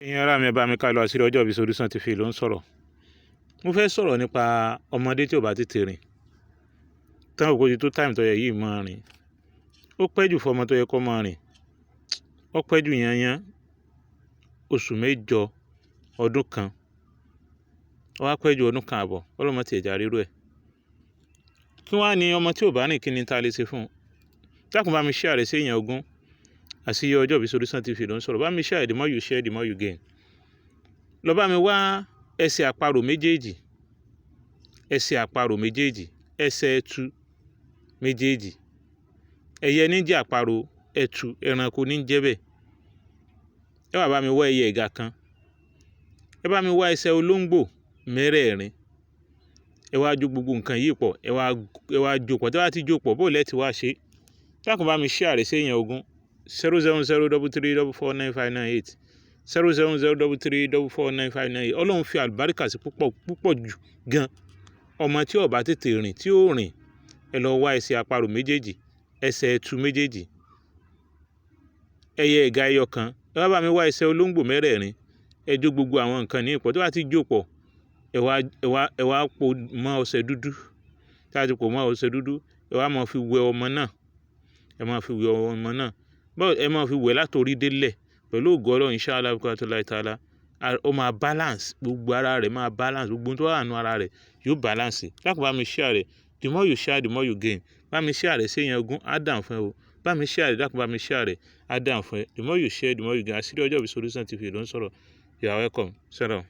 ẹ̀yin ará mi ẹ bá mi ká lọ Àṣírí Ọjọ́ Ìbí Solution TV ló ń sọ̀rọ̀. Mo fẹ́ sọ̀rọ̀ nípa ọmọdé tí ò bá tètè rìn tán òkú ti tó táìmù tó yẹ yìí máa rìn. Ó pẹ́ jù fọmọ tó yẹ kó máa rìn, ó pẹ́ jù yányán oṣù mẹ́jọ ọdún kan, ó wá pẹ́ jù ọdún kan àbọ̀, ọlọ́mọ ti ẹ̀já rírú ẹ̀. Kí wá ní ọmọ tí ò bá rìn, kí ni ta lè ṣe fún un? Dákun bá mi share rẹ̀ sí èèyàn ogún. Àṣírí Ọjọ́ Ìbí Solution TV ló ń sọ̀rọ̀. Bá mi share, the more you share, the more you gain. Lọ bá mi wá ẹsẹ̀ àparò méjèèjì, ẹsẹ̀ àparò méjèèjì, ẹsẹ̀ ẹtu méjèèjì. Ẹyẹ ní jẹ́ àparò, ẹtu ẹranko ní jẹ́ bẹ́ẹ̀. Ẹ wá bá mi wá ẹyẹ ẹ̀gà kan. Ẹ bá mi wá ẹsẹ̀ olóńgbò mẹ́rẹ̀ẹ̀rin. Ẹ wá jó gbogbo nǹkan yìí pọ̀, ẹ wá jó pọ̀. Tí wá ti jó pọ̀, bó lẹ́ ti wá ṣe. Dákun bá mi share rẹ̀ sí èèyàn ogún. 07033449598 07033449598. Ọlọ́run fi àlùbáríkà sí púpọ̀ jù gan. Ọmọ tí ò bá tètè rìn, tí ó rìn, ẹ lọ wá ẹsẹ̀ àparò méjèèjì, ẹsẹ̀ ẹtu méjèèjì, ẹyẹ ẹ̀gà ẹyọ kan. Ẹ wá bá mi wá ẹsẹ̀ olóńgbò mẹ́rẹ̀ẹ̀rin. Ẹ jó gbogbo àwọn nǹkan ní pọ̀. Tí wá ti jó pọ̀, ẹ wá po mọ́ ọṣẹ dúdú. Tí a ti pò mọ́ ọṣẹ dúdú, ẹ wá máa fi wẹ ọmọ náà. Ẹ máa fi wẹ ọmọ náà. Ẹ máa fi wẹ̀ látorí délẹ̀ pẹ̀lú ògo Ọlọ́run inshallah ta'ala. Ó máa balance, gbogbo ara rẹ̀ máa balance, gbogbo tó wà nínú ara rẹ̀ yóò balance. Dákun bá mi share rẹ̀, the more you share, the more you gain. Bá mi share rẹ̀ sí èèyàn ogún, á dàn fún ẹ o. Bá mi share rẹ̀, dákun bá mi share rẹ̀, á dàn fún ẹ. The more you share, the more you gain. Àṣírí Ọjọ́ Ìbí Solution TV ló ń sọ̀rọ̀. You are welcome. Salam.